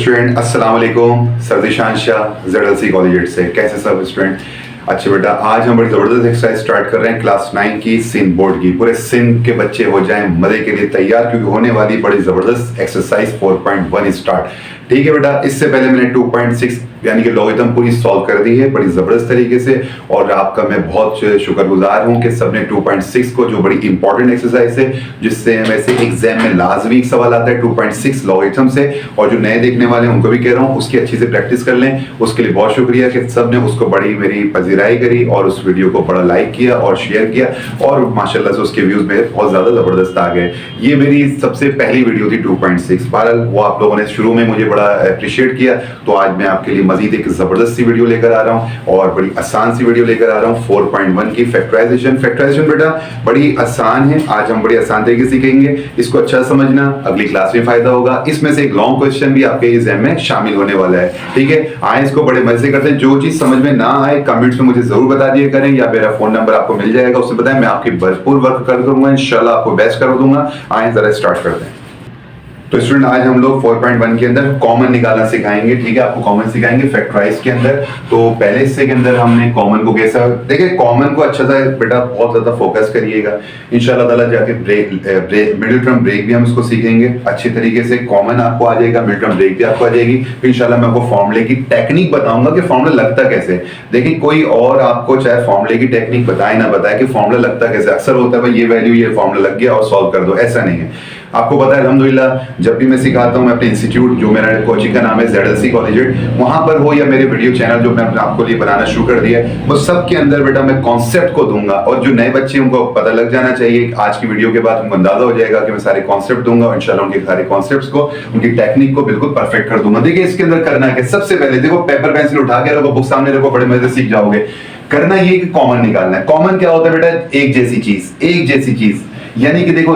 Student अस्सलाम वालेकुम, सर्दिशान Shah ZLC college से। कैसे सब स्टूडेंट? अच्छा बेटा, आज हम बड़ी ज़बरदस्त एक्सरसाइज स्टार्ट कर रहे हैं क्लास 9 की सिंध बोर्ड की। पूरे सिंध के बच्चे हो जाएं मज़े के लिए तैयार, क्योंकि होने वाली बड़ी ज़बरदस्त एक्सरसाइज 4.1 स्टार्ट। ठीक है बेटा, इससे पहले मैंने 2.6 यानी कि लॉगरिथम पूरी सॉल्व कर दी है बड़ी ज़बरदस्त तरीके से, और आपका मैं बहुत शुक्रगुजार हूं कि सबने 2.6 को, जो बड़ी इंपॉर्टेंट एक्सरसाइज है जिससे वैसे एग्जाम में लाजमी एक सवाल आता है 2.6 लॉगरिथम से, और जो नए देखने वाले हैं उनको भी कह रहा हूँ उसकी अच्छी से प्रैक्टिस कर लें। उसके लिए बहुत शुक्रिया कि सबने उसको बड़ी मेरी पजीराई करी और उस वीडियो को बड़ा लाइक किया और शेयर किया, और माशाल्लाह से उसके व्यूज में बहुत ज़्यादा ज़बरदस्त आ गए। ये मेरी सबसे पहली वीडियो थी 2.6। बहरहाल वो आप लोगों ने शुरू में मुझे बड़ा अप्रिशिएट किया, तो आज मैं आपके लिए मजीद एक जबरदस्त सी वीडियो लेकर आ रहा हूं, और बड़ी आसान सी वीडियो लेकर आ रहा हूं 4.1 की फैक्टराइजेशन। फैक्टराइजेशन बेटा बड़ी आसान है, आज हम बड़ी आसान तरीके से सीखेंगे। इसको अच्छा समझना, अगली क्लास में फायदा होगा। इसमें से एक लॉन्ग क्वेश्चन भी आपके एग्जाम में शामिल होने वाला है। ठीक है, आए इसको बड़े मजे से करते हैं। जो चीज समझ में ना आए कमेंट्स में मुझे जरूर बता दिया करें, या मेरा फोन नंबर आपको मिल जाएगा, उससे बताएं, मैं आपकी भरपूर वर्क कर दूंगा, इंशाल्लाह आपको बेस्ट कर दूंगा। आए जरा स्टार्ट करते हैं। तो स्टूडेंट आज हम लोग 4.1 के अंदर कॉमन निकालना सिखाएंगे। ठीक है, आपको कॉमन सिखाएंगे फैक्टराइज के अंदर। तो पहले हिस्से के अंदर हमने कॉमन को कैसा, देखिए कॉमन को अच्छा सा बेटा बहुत ज्यादा फोकस करिएगा, इंशाल्लाह ताला जाके मिडिल टर्म ब्रेक भी हम इसको सीखेंगे अच्छी तरीके से। कॉमन आपको आ जाएगा, मिडिल टर्म ब्रेक भी आपको आ जाएगी। फिर इंशाल्लाह मैं आपको फॉर्मूले की टेक्निक बताऊंगा कि फॉर्मूला लगता कैसे। देखिए कोई और आपको चाहे फॉर्मूले की टेक्निक बताए ना बताए कि फॉर्मूला लगता कैसे, अक्सर होता है भाई ये वैल्यू ये फॉर्मूला लग गया और सॉल्व कर दो, ऐसा नहीं है। आपको पता है अल्हम्दुलिल्लाह जब भी मैं सिखाता हूं, मैं अपने इंस्टीट्यूट जो मेरा कोचिंग का नाम है ZLC कॉलेज, वहां पर हो या मेरे वीडियो चैनल जो मैं आपको लिए बनाना शुरू कर दिया है, वो सब के अंदर बेटा मैं कॉन्सेप्ट को दूंगा, और जो नए बच्चे उनको पता लग जाना चाहिए। आज की वीडियो के बाद उनको अंदाजा हो जाएगा कि मैं सारे कॉन्सेप्ट दूंगा, और इंशाल्लाह उनके सारे कॉन्सेप्ट्स को, उनकी टेक्निक को बिल्कुल परफेक्ट कर दूंगा। देखिए इसके अंदर करना है, सबसे पहले देखो पेपर पेंसिल उठा के रखो, बुक सामने रखो, बड़े मजे से सीख जाओगे। करना ये कि कॉमन निकालना है। कॉमन क्या होता है बेटा? एक जैसी चीज, एक जैसी चीज, यानी कि देखो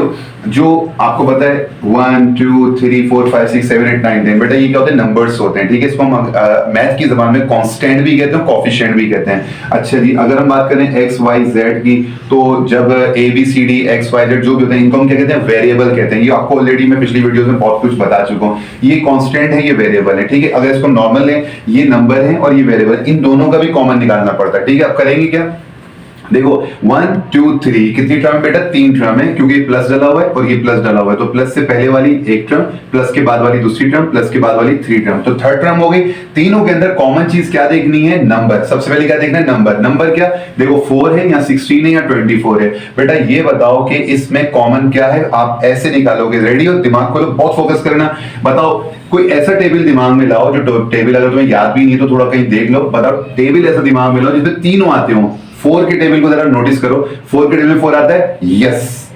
जो आपको पता है 1 2 3 4 5 6 7 8 9 10 बेटा ये क्या होते हैं? नंबर्स होते हैं। ठीक है, इसको हम मैथ की जबान में कांस्टेंट भी कहते हैं, कोफिशिएंट भी कहते हैं। अच्छा जी, अगर हम बात करें x y z की, तो जब a b c d x y z जो भी होते हैं इनको हम क्या कहते हैं? वेरिएबल कहते हैं। ये आपको ऑलरेडी मैं पिछली वीडियोस में बहुत कुछ बता चुका हूँ। ये कांस्टेंट है, ये वेरिएबल है। ठीक है, अगर इसको नॉर्मल लें, ये नंबर है और ये वेरिएबल, इन दोनों का भी कॉमन निकालना पड़ता है। ठीक है, अब करेंगे क्या? देखो 1 2 3 कितनी टर्म बेटा? 3 टर्म है, क्योंकि प्लस डला हुआ है और ये प्लस डला हुआ है, तो प्लस से पहले वाली एक टर्म, प्लस के बाद वाली दूसरी टर्म, प्लस के बाद वाली 3 टर्म, तो थर्ड टर्म हो गई। तीनों के अंदर कॉमन चीज क्या देखनी है? नंबर। सबसे पहले क्या देखना है? नंबर। नंबर क्या? देखो 4 है या 16 है या 24 है। बेटा ये बताओ कि इसमें कॉमन क्या है? आप ऐसे निकालोगे। रेडी हो? दिमाग खोलो, बहुत फोकस करना। बताओ कोई ऐसा टेबल दिमाग में लाओ, जो टेबल अगर तुम्हें याद भी नहीं तो थोड़ा कहीं देख लो। बताओ टेबल ऐसा दिमाग में लाओ जिसमें तीनों आते हो। 4 के टेबल को जरा नोटिस करो। 4 के टेबल में 4 आता है, यस।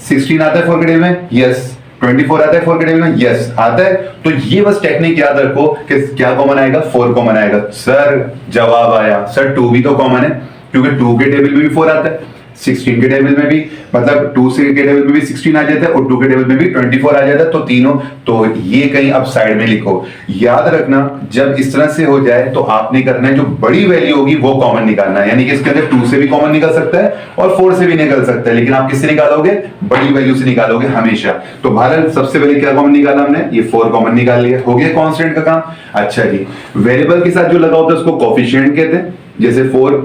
16 आता है 4 के टेबल में, यस। 24 आता है 4 के टेबल में, यस आता है। तो ये बस टेक्निक याद रखो कि क्या कॉमन आएगा? 4 कॉमन आएगा। सर जवाब आया, सर 2 भी तो कॉमन है, क्योंकि 2 के टेबल में भी 4 आता है, 16 के टेबल में भी, मतलब 2 के टेबल में भी 16 आ जाता है और 2 के टेबल में भी 24 आ जाता है, तो तीनों। तो ये कहीं अब साइड में लिखो। याद रखना जब इस तरह से हो जाए तो आपने करना है जो बड़ी वैल्यू होगी वो कॉमन निकालना है, यानी कि इसके अंदर 2 से भी कॉमन निकल सकता है और 4 से भी निकल सकता है, लेकिन आप किससे निकालोगे? बड़ी वैल्यू से निकालोगे हमेशा। तो भारत सबसे पहले क्या कॉमन निकाला हमने? ये 4 कॉमन निकाल लिया, हो गया कांस्टेंट का काम। अच्छा जी, वेरिएबल के साथ जो लगा होता है उसको कोफिशिएंट कहते हैं। जैसे 4,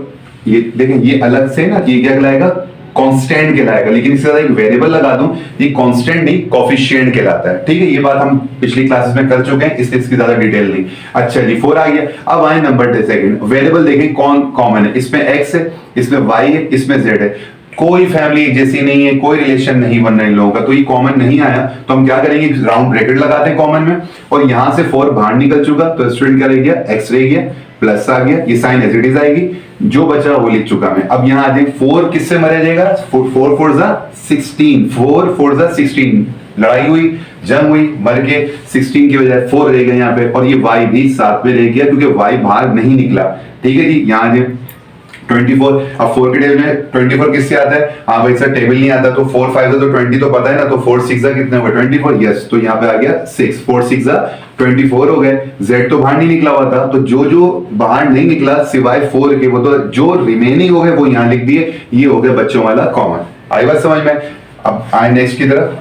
ये देखें ये अलग से ना, ये क्या कहलाएगा? कांस्टेंट कहलाएगा, लेकिन इसके साथ एक वेरिएबल लगा दूं, ये कांस्टेंट नहीं कोफिशिएंट कहलाता है। ठीक है, ये बात हम पिछली क्लासेस में कर चुके हैं, इसलिए इसकी ज्यादा डिटेल नहीं। अच्छा जी, 4 आ गया। अब आए नंबर सेकंड। वेरिएबल देखें कौन कॉमन है? इसमें x है, इसमें y है, इसमें z है। कोई फैमिली एक जैसी नहीं है, कोई रिलेशन नहीं बन रहा इन लोगों का, तो ये कॉमन नहीं आया। तो हम क्या करेंगे? राउंड ब्रैकेट लगाते हैं कॉमन में, और यहां से 4 बाहर निकल चुका, तो स्टूडेंट क्या रह गया? x रह गया, प्लस आ गया, ये साइन एज इट इज आएगी, जो बचा वो लिख चुका मैं। अब यहां आ जाए, 4 किससे मरा जाएगा? 4 4 जा 16, 4 4 जा 16, लड़ाई हुई, जंग हुई, मर के 16 की बजाय 4 रह गया यहाँ पे, और ये y भी साथ में रह गया क्योंकि y बाहर नहीं निकला। ठीक है जी, यहाँ आ जाए 24। अब 4 के टेबल में 24 किससे आता है? हाँ भाई सर टेबल नहीं आता, तो 4 5 तो 20 तो पता है ना, तो 4 6 कितने हो गए? 24, यस। तो यहाँ पे आ गया 6, 4 6 24 हो गए। z तो बाहर नहीं निकला हुआ था, तो जो जो बाहर नहीं निकला सिवाय 4 के, वो तो जो रिमेनिंग हो गए वो यहाँ लिख दिए। ये हो गया बच्चों वाला कॉमन। आई बात समझ में? अब आए नेक्स्ट की तरफ।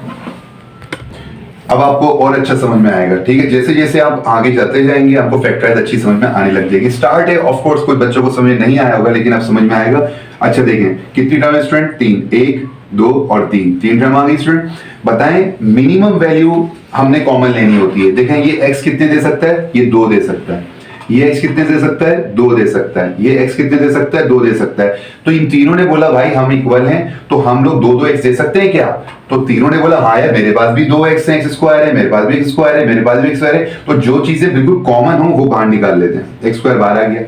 अब आपको और अच्छा समझ में आएगा, ठीक है। जैसे जैसे आप आगे जाते जाएंगे आपको फैक्टराइज अच्छी समझ में आने लग जाएगी। स्टार्ट है ऑफ कोर्स कुछ बच्चों को समझ नहीं आया होगा, लेकिन अब समझ में आएगा। अच्छा देखें कितनी टर्म है स्टूडेंट, 3, 1 2 और 3 टर्म आ गई स्टूडेंट। बताएं मिनिमम वैल्यू हमने कॉमन लेनी होती है। देखें ये x कितने दे सकता है, ये 2 दे सकता है। ये x कितने दे सकता है, 2 दे सकता है। ये x कितने दे सकता है, 2 दे सकता है। तो इन तीनों ने बोला भाई हम इक्वल हैं, तो हम लोग 2 2 x दे सकते हैं क्या? तो तीनों ने बोला हाँ यार मेरे पास भी 2x है, x स्क्वायर है, मेरे पास भी x स्क्वायर है, मेरे पास भी x स्क्वायर है। तो जो चीजें बिल्कुल कॉमन हो वो बाहर निकाल लेते हैं। x स्क्वायर बाहर आ गया।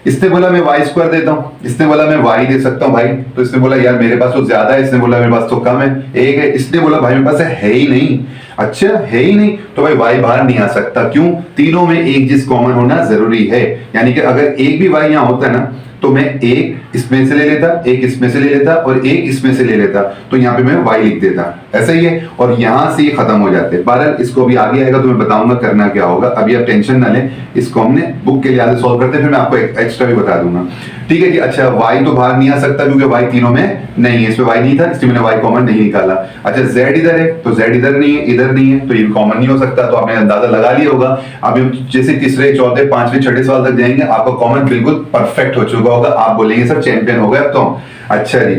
इसने बोला मैं y स्क्वायर देता हूं, इसने बोला मैं y दे सकता हूं भाई। तो इसने बोला यार मेरे पास तो ज्यादा है, इसने बोला मेरे पास तो कम है, 1 है। इसने बोला भाई मेरे पास है ही नहीं। अच्छा है ही नहीं तो भाई y बाहर नहीं आ सकता। क्यों? तीनों में एक चीज कॉमन होना जरूरी है। यानी कि अगर एक भी y यहां होता है ना तो मैं एक इसमें से ले लेता, एक इसमें से ले लेता और एक इसमें से ले लेता, तो यहाँ पे मैं y लिख देता। ऐसा ही है और यहां से ये खत्म हो जाते। बहरहाल इसको अभी आगे आएगा तो मैं बताऊंगा करना क्या होगा। अभी आप टेंशन ना लें, इसको हमने बुक के लिए आगे सॉल्व करते हैं, फिर मैं आपको एक्स्ट्रा भी बता दूंगा। ठीक है जी। अच्छा y तो बाहर नहीं आ सकता क्योंकि y तीनों में नहीं है, इसमें y नहीं था इसलिए मैंने y कॉमन नहीं निकाला। अच्छा z इधर है तो z इधर नहीं है, इधर नहीं है, तो ये कॉमन नहीं हो सकता। तो आपने अंदाजा लगा लिया होगा। अभी हम जैसे तीसरे चौथे पांचवें छठे सवाल तक जाएंगे आपका कॉमन बिल्कुल परफेक्ट हो चुका होगा। आप बोलेंगे सर चैंपियन हो गए अब तो। अच्छा जी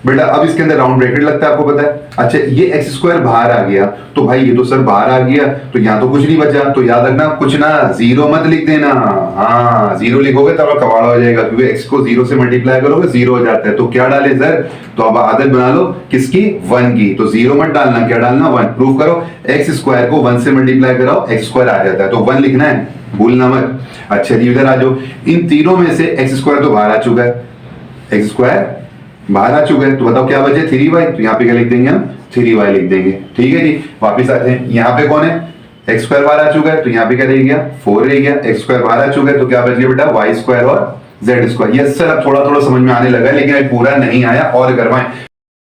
बेटा अब इसके अंदर राउंड ब्रैकेट लगता है, आपको पता है। अच्छा ये एक्स स्क्वायर बाहर आ गया तो भाई ये तो सर बाहर आ गया, तो यहाँ तो कुछ नहीं बचा। तो याद रखना कुछ ना, जीरो मत लिख देना। हाँ जीरो लिखोगे तब कबाड़ा हो जाएगा, क्योंकि एक्स को जीरो से मल्टीप्लाई करोगे जीरो हो जाता है। तो क्या डाले सर, तो अब आदत बना लो किसकी, 1 की। तो जीरो मत डालना, क्या डालना 1। प्रूव करो एक्स स्क्वायर को 1 से मल्टीप्लाई कराओ, एक्स स्क्वायर आ जाता है। तो 1 लिखना है, भूलना मत। अच्छा जी इधर आ जाओ। इन तीनों में से एक्स स्क्वायर तो बाहर आ चुका है, एक्स स्क्वायर बाहर आ चुके हैं। तो बताओ क्या बचे, 3y। तो यहाँ पे क्या लिख देंगे हम, 3y लिख देंगे। ठीक है जी वापिस आते हैं। यहाँ पे कौन है, एक्स स्क्वायर बाहर आ चुका है, तो यहाँ पे क्या रह गया, 4 रह गया। एक्स स्क्वायर बाहर आ चुका है तो क्या बच गया बेटा, वाई स्क्वायर और जेड स्क्वायर। यस सर अब थोड़ा थोड़ा समझ में आने लगा, लेकिन अभी पूरा नहीं आया और करवाएं।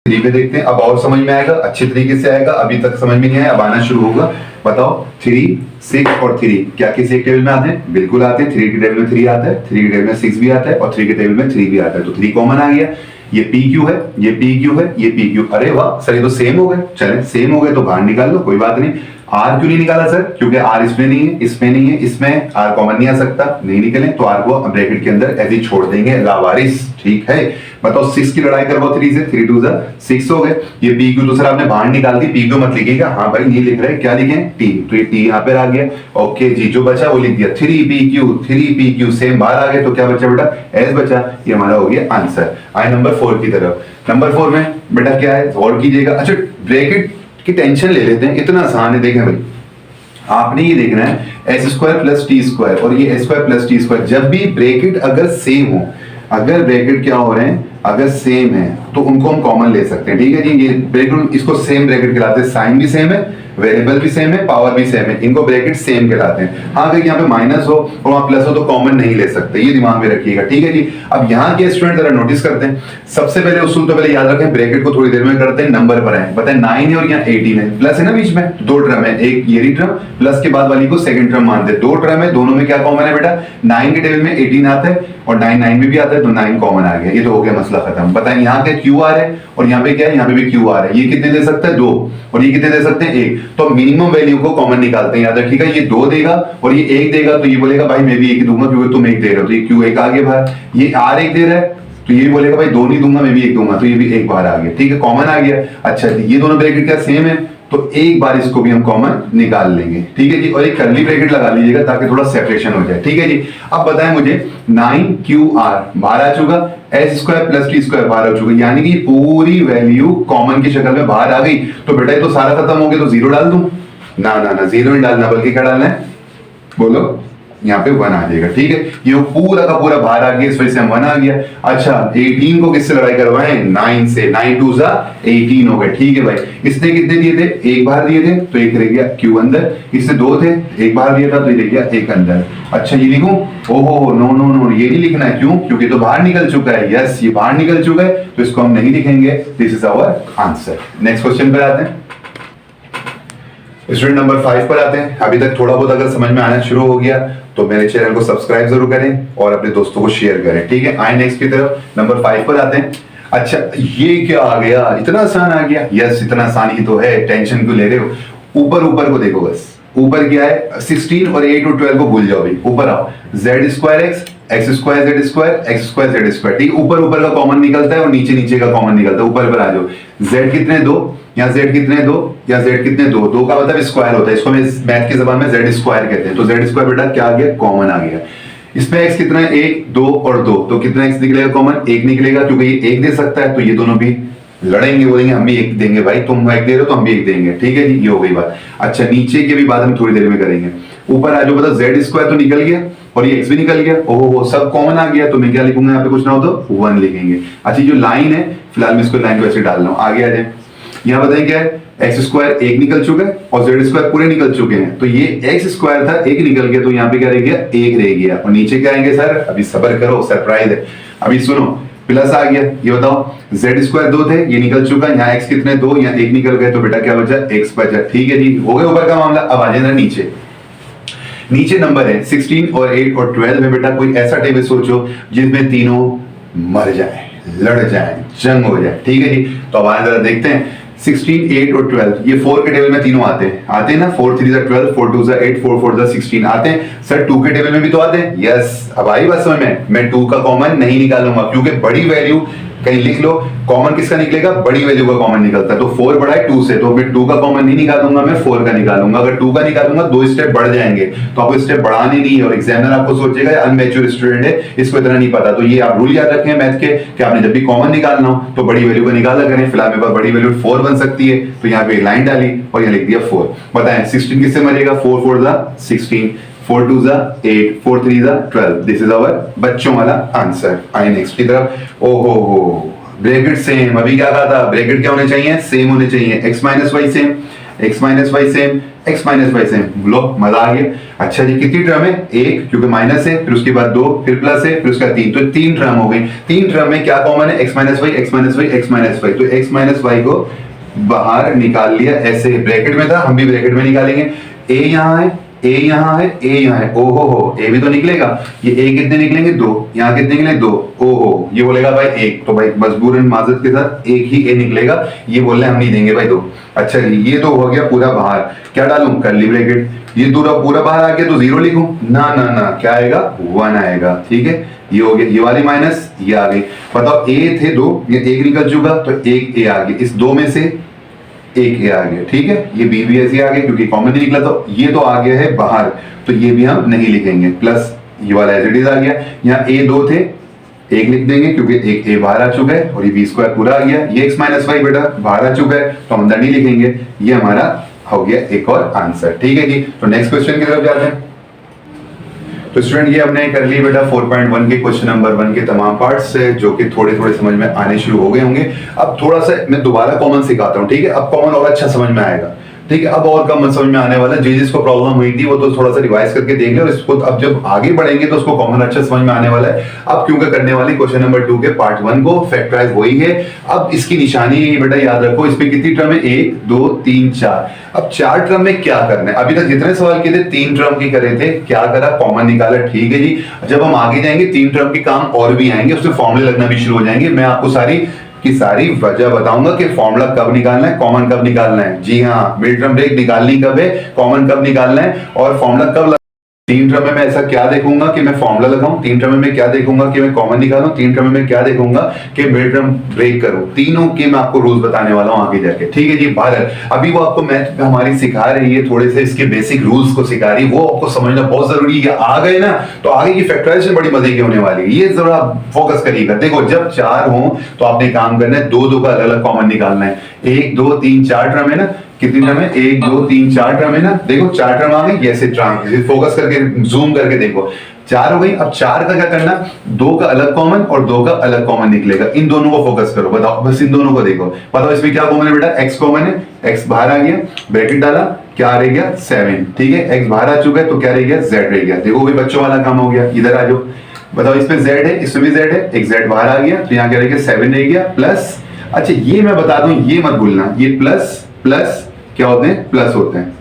3 पे देखते हैं, अब और समझ में आएगा, अच्छे तरीके से आएगा। अभी तक समझ में नहीं आया, अब आना शुरू होगा। बताओ 3, 6 और 3 क्या किसी एक टेबल में आते हैं? बिल्कुल आते हैं। 3 के टेबल में 3 आता है, 3 के टेबल में 6 भी आता है और 3 के टेबल में 3 भी आता है। तो 3 कॉमन आ गया। ये पी क्यू है, ये पी क्यू है, ये पी क्यू। अरे वाह सर ये तो सेम हो गए। चले सेम हो गए तो बाहर निकाल लो, कोई बात नहीं। आर क्यों नहीं निकाला सर, क्योंकि आर इसमें नहीं है, इसमें नहीं है, इसमें आर कॉमन नहीं आ सकता, नहीं निकले तो आर को ब्रैकेट के अंदर ऐसे ही छोड़ देंगे लावारिस। ठीक है बताओ 6 की लड़ाई करवाओ 3 से, 3 2 6 हो गए। ये पी क्यू तो सर आपने बाहर निकाल दी, पी क्यू मत लिखिएगा। हाँ भाई नहीं लिख रहे, क्या लिखे टी, तो ये टी यहाँ पे आ गया। ओके जी जो बचा वो लिख दिया 3 पी क्यू सेम बाहर आ गए। तो क्या बचा बेटा, एस बचा। ये हमारा हो गया आंसर। आए नंबर 4 की तरफ। नंबर 4 में बेटा क्या है, गौर कीजिएगा। अच्छा ब्रैकेट की टेंशन ले लेते हैं, इतना आसान है। देखें भाई आपने ये देखना है S square plus T square और ये S square plus T square. जब भी ब्रैकेट अगर सेम हो, अगर ब्रैकेट क्या हो रहे हैं, अगर सेम है तो उनको हम कॉमन ले सकते हैं। ठीक है जी ये ब्रैकेट, इसको सेम ब्रैकेट कहलाते हैं। साइन भी सेम है, वेरिएबल भी सेम है, पावर भी सेम है, इनको ब्रैकेट सेम कहलाते हैं। हाँ अगर यहाँ पे माइनस हो और वहां प्लस हो तो कॉमन नहीं ले सकते, ये दिमाग में रखिएगा। ठीक है जी अब यहाँ के स्टूडेंट जरा नोटिस करते हैं। सबसे पहले उसूल तो पहले याद रखें, ब्रैकेट को थोड़ी देर में करते हैं, नंबर पर आए। बताए 9 है और यहाँ 18 है, प्लस है ना बीच में, 2 टर्म है, एक ये टर्म प्लस के बाद वाली को सेकंड टर्म मानते हैं। 2 टर्म है, दोनों में क्या कॉमन है बेटा, 9 के टेबल में 18 आता है और 9 9 में भी आता है, तो 9 कॉमन आ गया। ये तो हो गया मसला खत्म। बताएं यहाँ क्या क्यू आर है और यहाँ पे क्या है, यहाँ पे भी क्यू आर है। ये कितने दे सकते हैं, 2 और ये कितने दे सकते हैं, 1। तो मिनिमम वैल्यू को कॉमन निकालते हैं। याद रखिएगा ये 2 देगा और ये 1 देगा, तो ये बोलेगा भाई मैं भी 1 दूंगा क्योंकि तुम 1 दे रहे हो, तो ये क्यू 1 आ गया बाहर। ये आर 1 दे रहा है तो ये बोलेगा भाई 2 नहीं दूंगा मैं भी 1 दूंगा, तो ये भी 1 बाहर आ गया। ठीक है कॉमन आ गया। अच्छा ये दोनों ब्रैकेट क्या सेम है, तो एक बार इसको भी हम कॉमन निकाल लेंगे। ठीक है जी और एक कर्ली ब्रैकेट लगा लीजिएगा ताकि थोड़ा सेपरेशन हो जाए। ठीक है जी अब बताएं मुझे 9QR बाहर आ चुका, S square plus T square बाहर आ चुका, यानी कि पूरी वैल्यू कॉमन की शक्ल में बाहर आ गई। तो बेटा ये तो सारा खत्म हो गया, तो 0 डाल दूं? ना ना ना 0 नहीं डालना, बल्कि क्या डालना है, बोलो यहाँ पे 1 आ जाएगा। ठीक है ये पूरा का पूरा बाहर आ गया, इस वजह से 1 आ गया। अच्छा 18 को किससे लड़ाई करवाएं, 9 से। 9 2 18 हो गए। ठीक है भाई इसने कितने दिए थे, 1 बाहर दिए थे तो 1 रह गया क्यू अंदर। इससे 2 थे, 1 बाहर दिया था तो ये रह गया 1 अंदर। अच्छा ये लिखूं, ओहो नो नो नो ये नहीं लिखना है, क्यों, क्योंकि तो बाहर निकल चुका है। यस ये बाहर निकल चुका है तो इसको हम नहीं लिखेंगे। This is our answer. Next question पे आते हैं, स्टूडेंट नंबर 5 पर आते हैं। अभी तक थोड़ा बहुत अगर समझ में आना शुरू हो गया तो मेरे चैनल को सब्सक्राइब जरूर करें और अपने दोस्तों को शेयर करें। ठीक है आए नेक्स्ट की तरफ, नंबर 5 पर आते हैं। अच्छा ये क्या आ गया, इतना आसान आ गया। यस इतना आसान ही तो है, टेंशन क्यों ले रहे हो। ऊपर ऊपर को देखो, बस ऊपर क्या है 16 और 8 और 12 को भूल जाओ भाई, ऊपर आओ, Z square x square Z square x square Z square, ठीक है, ऊपर ऊपर का कॉमन निकलता है और नीचे नीचे का कॉमन निकलता है, ऊपर पर आ जाओ, जेड कितने दो, या जेड कितने दो, या जेड कितने दो, दो का मतलब स्क्वायर होता है, इसको मैं मैथ की जबान में जेड स्क्वायर कहते हैं, तो जेड स्क्वायर बेटा क्या आ गया, कॉमन आ गया। इसमें एक्स कितना है, एक दो और दो, तो कितना एक्स निकलेगा कॉमन, एक निकलेगा, क्योंकि ये एक दे सकता है, तो ये दोनों भी लड़ेंगे, बोलेंगे हम भी एक देंगे भाई, तुम एक दे रहे हो तो हम भी एक देंगे, ठीक है जी, ये हो गई बात। अच्छा नीचे की भी बात हम थोड़ी देर में करेंगे, ऊपर आ जाओ, बता जेड स्क्वायर तो निकल गया और ये एक्स भी निकल गया, ओहो सब कॉमन आ गया, तो मैं क्या लिखूंगा यहाँ पे, कुछ ना हो तो 1 लिखेंगे। अच्छा जो लाइन है, फिलहाल मैं इसको लाइन को ऐसे डाल रहा हूँ, आगे आ जाए, यहाँ बताएं क्या है, एक्स स्क्वायर एक निकल चुका है और जेड स्क्वायर पूरे निकल चुके हैं, तो ये एक्स स्क्वायर था एक निकल गया, तो यहाँ पे क्या रह गया, एक रह गया, और नीचे क्या आएंगे सर, अभी सब्र करो, सरप्राइज है, अभी सुनो, प्लस आ गया, ये बताओ जेड स्क्वायर 2 थे, ये निकल चुका, यहाँ एक्स कितने 2, यहाँ एक निकल गए, तो बेटा क्या बचा, एक्स बचा, ठीक है जी, हो गया ऊपर का मामला। अब आ जाए नीचे, नीचे नंबर है 16 और 8 और 12 में बेटा कोई ऐसा टेबल सोचो जिसमें तीनों मर जाए, लड़ जाए, जंग हो जाए, ठीक है जी। तो अब आए जरा देखते हैं 16, 8 और 12, ये 4 के टेबल में तीनों आते हैं ना, 4 3 12, 4 2 8, 4 4 16 आते हैं सर, 2 के टेबल में भी तो आते हैं, यस। अब आई बात समझ में, मैं 2 का कॉमन नहीं निकालूंगा, क्योंकि बड़ी वैल्यू कहीं लिख लो, कॉमन किसका निकलेगा, बड़ी वैल्यू का कॉमन निकलता है, तो 4 बड़ा है 2 से, तो मैं 2 का कॉमन नहीं निकालूंगा, मैं 4 का निकालूंगा। अगर 2 का निकालूंगा 2 स्टेप बढ़ जाएंगे, तो आपको स्टेप बढ़ाने नहीं है, और एग्जामिनर आपको सोचेगा अनमैच्योर स्टूडेंट है, इसको इतना नहीं पता, तो ये आप रूल याद रखें मैथ के कि आपने जब भी कॉमन निकालना हो तो बड़ी वैल्यू का निकाला करें। फिलहाल मेरे पास बड़ी वैल्यू 4 बन सकती है, तो यहाँ पे लाइन डाली और यहाँ लिख दिया 4। बताएं 16 किससे मरेगा, 4 4 16, 4 2 8, 4 3 12, दिस इज आवर बच्चों वाला आंसर। आए नेक्स्ट की तरफ, ओहो हो, ब्रैकेट सेम, अभी क्या कहा था, ब्रैकेट क्या होने चाहिए, सेम होने चाहिए, x minus Y same, x minus Y same, x minus Y same, लो मजा आ गया। अच्छा जी कितनी टर्म है, एक, क्योंकि माइनस है, फिर उसके बाद 2, फिर प्लस है, फिर उसका 3, तो 3 टर्म हो गई। 3 टर्म में क्या कॉमन है, x minus y, x minus y, x minus y, तो x माइनस वाई को बाहर निकाल लिया, ऐसे ब्रैकेट में था, हम भी ब्रैकेट में निकालेंगे, a यहाँ है, ए यहाँ है, ए यहाँ है, ओहो हो, ए भी तो निकलेगा, ये ए कितने निकलेंगे 2, यहाँ कितने निकले 2, ओहो, ये बोलेगा भाई 1, तो भाई मजबूरन माजरत के साथ एक ही ए निकलेगा, ये बोल रहे हम नहीं देंगे भाई 2। अच्छा ये तो हो गया पूरा बाहर, क्या डालूं, कर्ली ब्रैकेट, ये पूरा बाहर आ गया तो 0 लिखूं, ना ना ना, क्या आएगा 1 आएगा, ठीक है, ये हो गया, ये वाली माइनस, ये आ गई। बताओ ए थे 2, ये 1 निकल चुका, तो 1 ए आ गया, इस 2 में से एक ए आ गया, ठीक है, ये बी भी ऐसे आ गया क्योंकि कॉमन नहीं निकला, तो ये तो आ गया है बाहर, तो ये भी हम नहीं लिखेंगे, प्लस ये वाला एज इट इज आ गया। यहाँ ए 2 थे, 1 लिख देंगे क्योंकि एक ए बाहर आ चुका है, और ये बी स्क्वायर पूरा आ गया, ये x माइनस वाई बेटा बाहर आ चुका है, तो हम अंदर नहीं लिखेंगे, ये हमारा हो गया एक और आंसर, ठीक है जी। तो नेक्स्ट क्वेश्चन की तरफ जाते हैं। तो स्टूडेंट ये हमने कर ली बेटा 4.1 के क्वेश्चन नंबर 1 के तमाम पार्ट्स से, जो कि थोड़े थोड़े समझ में आने शुरू हो गए होंगे। अब थोड़ा सा मैं दोबारा कॉमन सिखाता हूँ, ठीक है, अब कॉमन और अच्छा समझ में आएगा, ठीक है, अब और कम समझ में आने वाला, जिसको प्रॉब्लम हुई थी वो तो थोड़ा सा रिवाइज करके देख ले, और इसको अब जब आगे बढ़ेंगे तो उसको कॉमन अच्छा समझ में आने वाला है। अब क्योंकि करने वाली क्वेश्चन नंबर 2 के पार्ट 1 को फैक्टराइज वही है। अब इसकी निशानी बेटा याद रखो, इसमें कितनी टर्म है, 1 2 3 4। अब 4 टर्म में क्या करना है, अभी तक जितने सवाल किए थे 3 टर्म की करे थे, क्या करा, कॉमन निकाला, ठीक है जी। जब हम आगे जाएंगे 3 टर्म के काम और भी आएंगे, उसमें फॉर्मूले लगना भी शुरू हो जाएंगे, मैं आपको सारी की सारी वजह बताऊंगा कि फॉर्मूला कब निकालना है, कॉमन कब निकालना है। जी हाँ, मिड टर्म ब्रेक निकालनी कब है, कॉमन कब निकालना है, और फॉर्मूला कब। 3 टर्म में मैं ऐसा क्या देखूंगा कि मैं फॉर्मूला लगाऊं, 3 टर्म में मैं क्या देखूंगा कि मैं कॉमन निकालूं, 3 टर्म में मैं क्या देखूंगा कि मिड टर्म ब्रेक करूं। तीनों के मैं आपको रूल्स बताने वाला हूं आगे जाके, ठीक है जी। भारत अभी वो आपको मैथ में हमारी सिखा रही है, थोड़े से इसके बेसिक रूल्स को सिखा रही है, वो आपको समझना बहुत जरूरी है। आ गए ना तो आगे की फैक्टराइजेशन बड़ी मजे की होने वाली है, ये जरा फोकस करिएगा। देखो जब 4 हो तो आपने काम करना है, 2 का अलग अलग कॉमन निकालना है। 1 2 3 4 टर्म है ना, कितनी टर्म है, 1 2 3 4 टर्म है ना। देखो 4 टर्म आ गई, ऐसे फोकस करके जूम करके देखो 4 हो गई। अब 4 का क्या करना, 2 का अलग कॉमन और 2 का अलग कॉमन निकलेगा, इन दोनों को फोकस करो। बताओ बस इन दोनों को देखो, बताओ इसमें क्या कॉमन है बेटा, x कॉमन है, x बाहर आ गया, ब्रैकेट डाला, क्या रह गया 7, ठीक है, x बाहर आ चुका है तो क्या रह गया z रह गया। देखो भाई बच्चों वाला काम हो गया, इधर आ जाओ, बताओ इसमें z है, इसमें भी z है, एक z बाहर आ गया तो यहाँ क्या रह गया 7 रह गया, प्लस। अच्छा ये मैं बता दूं, ये मत भूलना, ये प्लस प्लस क्या होते हैं, प्लस होते हैं।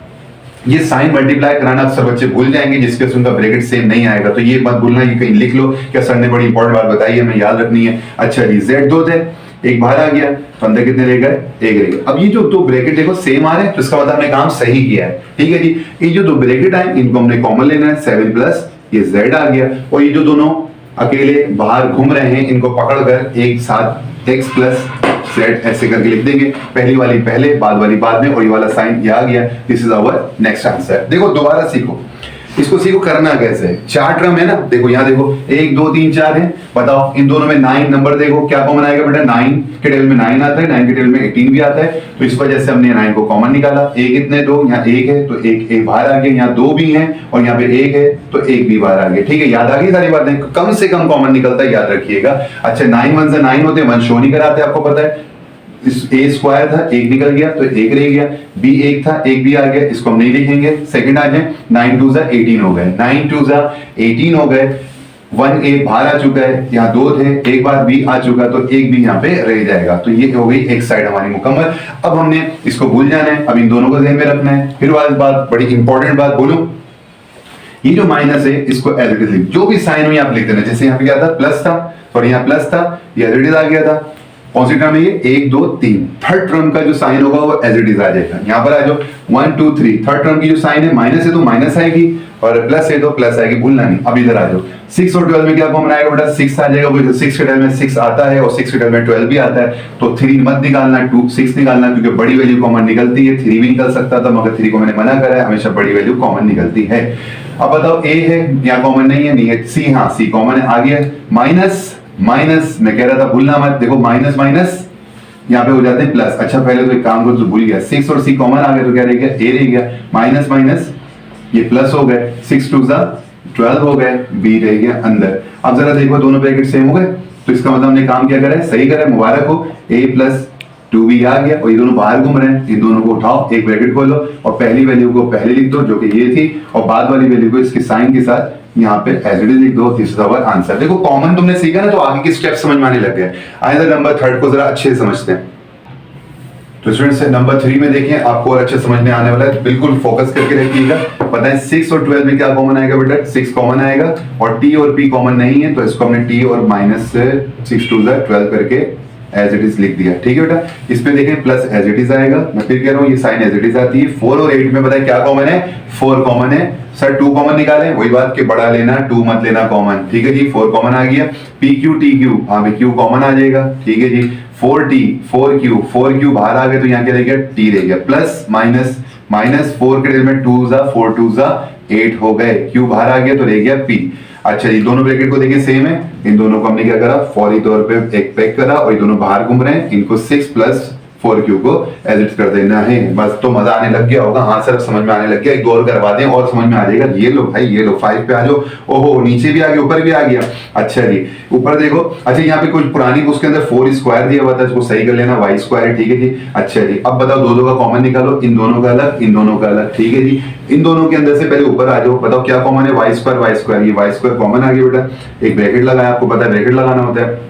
ये साइन मल्टीप्लाई कराना अक्सर बच्चे भूल जाएंगे, जिसके उनका ब्रैकेट सेम नहीं आएगा, तो ये मत भूलना, ये कहीं लिख लो, क्या सर ने बड़ी इंपॉर्टेंट बात बताई है, हमें याद रखनी है। अच्छा जी z 2 थे, एक बाहर आ गया तो अंदर कितने रह गए, एक रह गए। अब ये जो दो ब्रैकेट देखो सेम आ रहे हैं तो इसका मतलब हमने काम सही किया है, ठीक है जी। ये जो दो ब्रैकेट आए इनको हमने कॉमन लेना है, 7 प्लस ये z आ गया, और ये जो दोनों अकेले बाहर घूम रहे हैं इनको पकड़कर एक साथ x प्लस z ऐसे करके लिख देंगे, पहली वाली पहले बाद वाली बाद में, और ये वाला साइन ये आ गया। This is our next answer. देखो दोबारा सीखो, इसको सीखो करना कैसे है। 4 टर्म है ना, देखो यहाँ देखो 1 2 3 4 है, बताओ इन दोनों में 9 नंबर देखो क्या कॉमन आएगा बेटा, 9 के टेबल में 9 आता है, 9 के टेबल में 18 भी आता है, तो इस वजह से हमने 9 को कॉमन निकाला। एक कितने, 2, यहाँ 1 है तो एक बाहर आ गया, यहाँ 2 भी हैं और यहाँ पे 1 है तो 1 भी बाहर आ गया, ठीक है। याद आ गई सारी बातें, कम से कम कॉमन निकलता है, याद रखिएगा। अच्छा 9 1 से 9 होते हैं, 1 शो नहीं कराते, आपको पता है। ए स्क्वायर था, एक निकल गया तो एक रह गया, बी एक था, एक भी आ गया, इसको हम नहीं लिखेंगे। सेकंड आ जाए, 9 2 18 हो गए, 9 2 18 हो गए, 1 ए बाहर आ चुका है, यहाँ 2 थे, एक बार बी आ चुका तो एक भी यहाँ पे रह जाएगा, तो ये हो गई एक साइड हमारी मुकम्मल। अब हमने इसको भूल जाना है, अब इन दोनों को ध्यान में रखना है। फिर वाली बात, बड़ी इंपॉर्टेंट बात बोलूं, ये जो माइनस है इसको एज इट इज लिख, जो भी साइन हो आप लिख देना। जैसे यहाँ पे क्या था, प्लस था और यहाँ प्लस था, ये एज इट इज आ गया था। कौन सी टर्म है ये, 1 2 3, थर्ड टर्म का जो साइन होगा वो एज इट इज आ जाएगा। यहाँ पर आ जाओ 1 2 3, थर्ड टर्म की जो साइन है माइनस है तो माइनस आएगी, और प्लस है तो प्लस आएगी, भूलना नहीं। अब इधर आ जाओ, 6 और 12 में क्या कॉमन आएगा बेटा, 6 आ जाएगा, क्योंकि 6 के टेबल में 6 आता है और 6 के टेबल में 12 भी आता है, तो 3 मत निकालना, 2 6 निकालना, क्योंकि बड़ी वैल्यू कॉमन निकलती है। 3 भी निकल सकता था मगर 3 को मैंने मना करा है, हमेशा बड़ी वैल्यू कॉमन निकलती है। अब बताओ ए है, यहाँ कॉमन नहीं है, नहीं है, सी, हाँ सी कॉमन है, आ गया। माइनस माइनस मैं कह रहा था भूलना मत, देखो माइनस माइनस यहाँ पे हो जाते हैं प्लस। अच्छा पहले तो एक काम करो, तो भूल गया, 6 और सी कॉमन आ गए तो क्या रह गया, ए रह गया, माइनस माइनस ये प्लस हो गए, 6 2 12 हो गए, बी रह गया अंदर। अब जरा देखो दोनों ब्रैकेट सेम हो गए, तो इसका मतलब हमने काम क्या करा है, सही करा है, मुबारक हो। a प्लस 2b आ गया, और ये दोनों बाहर घूम रहे हैं, इन दोनों को उठाओ, एक ब्रैकेट खोलो और पहली वैल्यू को पहले लिख दो जो कि ये थी, और बाद वाली वैल्यू को इसके साइन के साथ यहाँ पे एज इट इज लिख दो। This is our answer. देखो कॉमन तुमने सीखा ना, तो आगे के स्टेप समझ में आने लग गए। आइए नंबर 3 को जरा अच्छे से समझते हैं। तो स्टूडेंट्स नंबर 3 में देखिए, आपको और अच्छे समझ में आने वाला है, तो बिल्कुल फोकस करके रखिएगा। पता है 6 और 12 में क्या कॉमन आएगा बेटा, 6 कॉमन आएगा, और t और p कॉमन नहीं है, तो इसको हमने t और माइनस से 6 2 12 करके एज इट इज लिख दिया, ठीक है बेटा। इसमें देखें प्लस एज इट इज आएगा, मैं फिर कह रहा हूँ ये साइन एज इट इज आती है। 4 और 8 में बताए क्या कॉमन है, 4 कॉमन है। सर 2 कॉमन निकालें, वही बात के बड़ा लेना, 2 मत लेना कॉमन, ठीक है जी। 4 कॉमन आ गया, पी क्यू टी क्यू, हाँ भाई क्यू कॉमन आ जाएगा, ठीक है जी। 4t 4q बाहर आ गए तो यहाँ क्या रह गया, t रह गया, प्लस माइनस माइनस 4 के टेबल में 2 4 2 8 हो गए, q बाहर आ गया तो रह गया p। अच्छा ये दोनों ब्रैकेट को देखिए सेम है, इन दोनों को हमने क्या करा, फौरी तौर पे एक पैक करा, और ये दोनों बाहर घूम रहे हैं, इनको 6 प्लस 4q को एज इट कर देना है। बस तो मजा आने लग गया होगा, हाँ सर समझ में आने लग गया, एक दो और करवा दें और समझ में आ जाएगा। ये लो भाई, ये लो 5 पे आ जाओ, ओहो नीचे भी आ गया, ऊपर भी आ गया। अच्छा जी ऊपर देखो, अच्छा यहाँ पे कुछ पुरानी बुक्स के अंदर 4 स्क्वायर दिया हुआ था, इसको सही कर लेना, y स्क्वायर है, ठीक है जी। अच्छा जी अब बताओ दो का कॉमन निकालो, इन दोनों का अलग, इन दोनों का अलग, ठीक है जी। इन दोनों के अंदर से पहले ऊपर आ जाओ, बताओ क्या कॉमन है, y स्क्वायर, ये y स्क्वायर कॉमन आ गया बेटा, एक ब्रैकेट लगाया, आपको पता है ब्रैकेट लगाना होता है।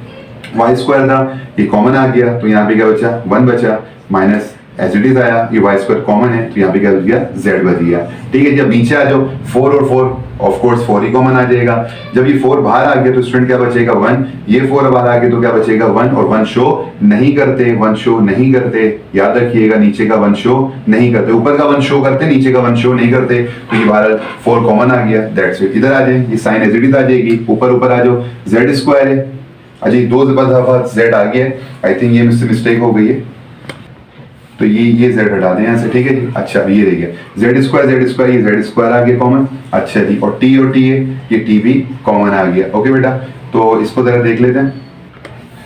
y स्क्वायर था, ये कॉमन आ गया, तो यहाँ पे क्या बचा, 1 बचा, माइनस एज इट इज आया, ये y स्क्वायर कॉमन है, तो यहाँ पे क्या बच गया, z बच गया, ठीक है। जब नीचे आ जाओ 4 और 4 ऑफ कोर्स 4 ही कॉमन आ जाएगा। जब ये 4 बाहर आ गया तो स्टूडेंट क्या बचेगा, 1, ये 4 बाहर आ गया तो क्या बचेगा, 1, और 1 शो नहीं करते, 1 शो नहीं करते, याद रखिएगा, नीचे का 1 शो नहीं करते, ऊपर का 1 शो करते, नीचे का 1 शो नहीं करते, तो ये बाहर 4 कॉमन आ गया, दैट्स इट। इधर आ जाए, ये साइन एज इट इज आ जाएगी, ऊपर आ जाओ, z स्क्वायर है, अच्छा दो दफा z आ गया, आई थिंक ये मुझसे मिस्टेक हो गई है, तो ये z हटा दें यहाँ से, ठीक है जी। अच्छा ये रह गया z स्क्वायर, ये z स्क्वायर आ गया कॉमन। अच्छा जी और t है, ये t भी कॉमन आ गया, ओके बेटा। तो इसको जरा देख लेते हैं।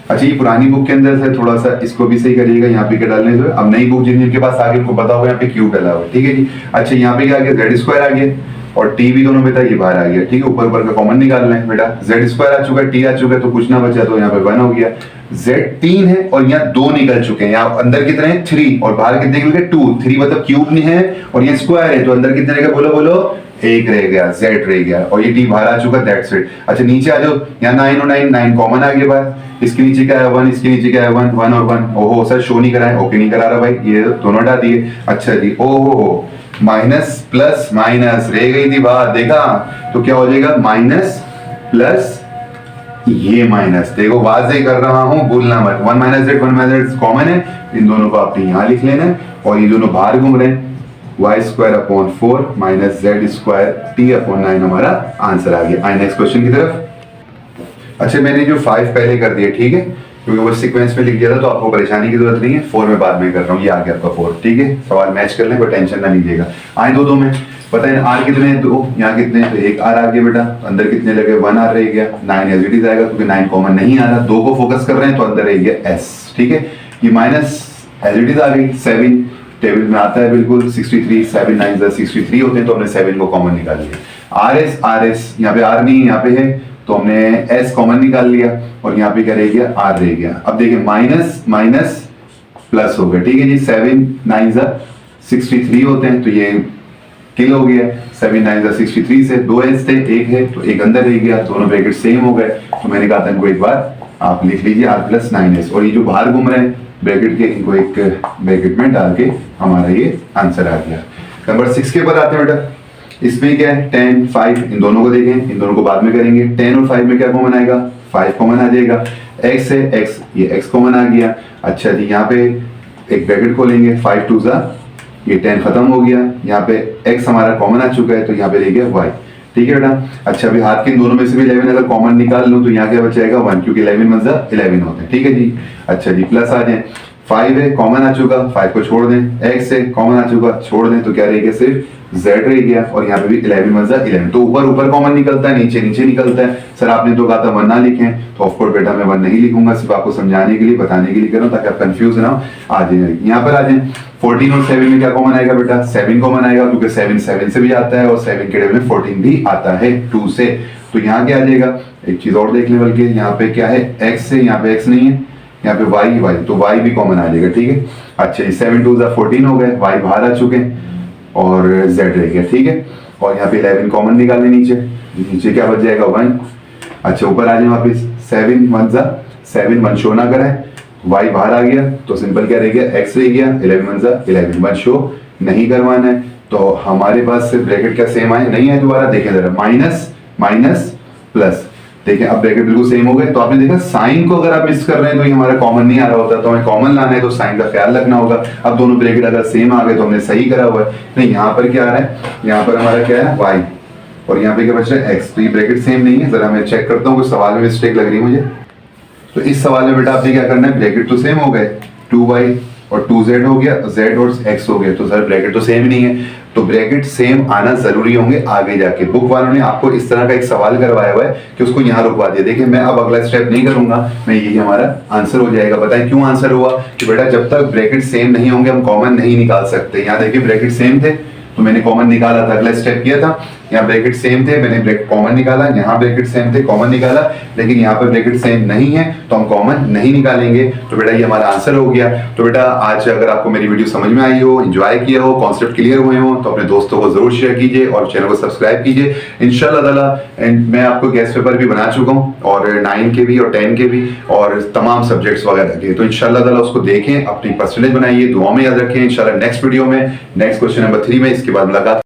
अच्छा ये पुरानी बुक के अंदर से थोड़ा सा इसको भी सही करिएगा, यहाँ पे क्या डालने जो है, अब नई बुक जिनके पास आगे उनको पता होगा यहाँ पे क्यूब डाला हुआ, ठीक है जी। अच्छा यहाँ पे क्या आ गया, z स्क्वायर आ गया, और t भी दोनों बेटा ये बाहर आ गया, ठीक है। ऊपर का कॉमन निकालना है बेटा, z स्क्वायर आ चुका है, t आ चुका है, तो कुछ ना बचा, तो यहाँ पे 1 हो गया। z 3 है और यहाँ 2 निकल चुके हैं, यहाँ अंदर कितने हैं 3 और बाहर कितने निकल गए 2, 3 मतलब क्यूब नहीं है और ये स्क्वायर है, तो अंदर कितने रहेगा, बोलो 1 रह गया, z रह गया, और ये t बाहर आ चुका, दैट्स इट। अच्छा नीचे आ जाओ, यहाँ 9 और 9 कॉमन आ गया बाहर, इसके नीचे क्या है 1, इसके नीचे क्या है 1 और 1, ओहो सर शो नहीं कराए, ओके नहीं करा रहा भाई, ये दोनों हटा दिए। अच्छा जी ओहो माइनस प्लस माइनस रह गई थी बात, देखा, तो क्या हो जाएगा माइनस प्लस ये माइनस, देखो वाजे कर रहा हूं, भूलना मत, 1 माइनस जेड कॉमन है, इन दोनों को आपने यहां लिख लेना है और ये दोनों बाहर घूम रहे हैं, y² माइनस z²t/9 हमारा आंसर आ गया। आए नेक्स्ट क्वेश्चन की तरफ। अच्छा मैंने जो 5 पहले कर दिया, ठीक है, क्योंकि वो सीक्वेंस में लिख दिया था तो आपको परेशानी की जरूरत नहीं है, 4 में बाद में कर रहा हूँ, ये आ गया आपका 4, ठीक है, सवाल मैच कर लें, कोई टेंशन ना लीजिएगा। आए दो में पता है आर कितने हैं, 2, यहाँ कितने हैं, तो एक आर आ गया बेटा, तो अंदर कितने लगे, 1 आर रह गया, 9 एज इट इज आएगा क्योंकि 9 कॉमन नहीं आ रहा, 2 को फोकस कर रहे हैं तो अंदर रह गया एस, ठीक है, ये माइनस एज इट इज आ गई, 7 टेबल में आता है बिल्कुल, 63, 7 9 63 होते हैं, तो हमने 7 को कॉमन निकाल लिया। आर एस यहाँ पे आर नहीं है, यहाँ पे है, तो हमने एस कॉमन निकाल लिया और यहाँ पे क्या रह गया, आर रह गया। अब देखिए माइनस माइनस प्लस हो गया, ठीक है जी, 7 9 63 होते हैं, तो ये किल हो गया, 7 9 63 से 2 एस थे, एक है तो एक अंदर रह गया, दोनों ब्रैकेट सेम हो गए, तो मैंने कहा था इनको एक बार आप लिख लीजिए r प्लस 9s, और ये जो बाहर घूम रहे हैं ब्रैकेट के, इनको एक ब्रैकेट में डाल के हमारा ये आंसर आ गया। नंबर 6 के ऊपर आते हैं बेटा, इसमें क्या है, 10 5, इन दोनों को देखें, इन दोनों को बाद में करेंगे, 10 और 5 में क्या कॉमन आएगा, 5 कॉमन आ जाएगा, x है x, ये x कॉमन आ गया। अच्छा जी यहाँ पे एक ब्रैकेट खोलेंगे, 5 2 ये 10 खत्म हो गया, यहाँ पे x हमारा कॉमन आ चुका है, तो यहाँ पे रह गया y, ठीक है बेटा। अच्छा अभी हाथ के इन दोनों में से भी 11 अगर कॉमन निकाल लूं तो यहाँ क्या बचेगा 1, क्योंकि 11 × 11 होते हैं, ठीक है जी। अच्छा जी प्लस आ जाए, 5 है कॉमन आ चुका, 5 को छोड़ दें, x है कॉमन आ चुका, छोड़ दें, तो क्या रह गया, सिर्फ z रह गया, और यहाँ पे भी 11 × 11, तो ऊपर ऊपर कॉमन निकलता है, नीचे नीचे निकलता है। सर आपने तो कहा था 1 ना लिखें, तो ऑफ कोर्स बेटा मैं 1 नहीं लिखूंगा, सिर्फ आपको समझाने के लिए, बताने के लिए कर रहा हूं ताकि आप कंफ्यूज ना हो। आ जाए यहाँ पर आ जाए, 14 और 7 में क्या कॉमन आएगा बेटा, 7 कॉमन आएगा, क्योंकि 7 7 से भी आता है और 7 के टेबल में 14 भी आता है 2 से, तो यहाँ क्या आ जाएगा, एक चीज और देख ले, बल्कि यहाँ पे क्या है, x है, यहाँ पे x नहीं है, यहाँ पे y, तो y भी कॉमन आ जाएगा, ठीक है। अच्छा 7 2 14 हो गए, y बाहर आ चुके हैं और z रह गया, ठीक है, और यहाँ पे 11 कॉमन निकालने, नीचे क्या बच जाएगा 1। अच्छा ऊपर आ जाए वापिस, 7 1 शो ना करें, y बाहर आ गया, तो सिंपल क्या रह गया, x रह गया, 11 1 शो नहीं करवाना है, तो हमारे पास ब्रैकेट क्या सेम आए, नहीं है, दोबारा देखें जरा, माइनस माइनस प्लस, देखिए अब ब्रैकेट बिल्कुल सेम हो गए। तो आपने देखा साइन को अगर आप मिस कर रहे हैं तो ये हमारा कॉमन नहीं आ रहा होता, तो हमें कॉमन लाना है तो साइन का ख्याल रखना होगा। अब दोनों ब्रैकेट अगर सेम आ गए तो हमने सही करा हुआ है। नहीं यहाँ पर क्या आ रहा है, यहाँ पर हमारा क्या है y, और यहाँ पे क्या बच रहा है x, तो ये ब्रैकेट सेम नहीं है। जरा मैं चेक करता हूँ, कुछ सवाल में मिस्टेक लग रही है मुझे। तो इस सवाल में बेटा आपने क्या करना है, ब्रैकेट तो सेम हो गए, 2y और 2z हो गया, z और x हो गया, तो सर ब्रैकेट तो सेम नहीं है, तो ब्रैकेट सेम आना जरूरी होंगे आगे जाके। बुक वालों ने आपको इस तरह का एक सवाल करवाया हुआ है कि उसको यहाँ रुकवा दिया। देखिए मैं अब अगला स्टेप नहीं करूंगा, मैं यही हमारा आंसर हो जाएगा। बताएं क्यों आंसर हुआ, कि बेटा जब तक ब्रैकेट सेम नहीं होंगे हम कॉमन नहीं निकाल सकते। यहाँ देखिए ब्रैकेट सेम थे तो मैंने कॉमन निकाला था, अगला स्टेप किया था, यहाँ ब्रैकेट सेम थे मैंने ब्रैकेट कॉमन निकाला, यहाँ ब्रैकेट सेम थे कॉमन निकाला, लेकिन यहाँ पर ब्रैकेट सेम नहीं है तो हम कॉमन नहीं निकालेंगे। तो बेटा ये हमारा आंसर हो गया। तो बेटा आज अगर आपको मेरी वीडियो समझ में आई हो, एंजॉय किया हो, कॉन्सेप्ट क्लियर हुए हो, तो अपने दोस्तों को जरूर शेयर कीजिए और चैनल को सब्सक्राइब कीजिए इंशाल्लाह ताला। एंड मैं आपको गेस्ट पेपर भी बना चुका हूँ, और 9 के भी और 10 के भी, और तमाम सब्जेक्ट्स वगैरह के, तो इंशाल्लाह ताला उसको देखें, अपनी परसेंटेज बनाइए, दुआ में याद रखें। इंशाल्लाह नेक्स्ट वीडियो में नेक्स्ट क्वेश्चन नंबर 3 में इसके बाद मुलाकात।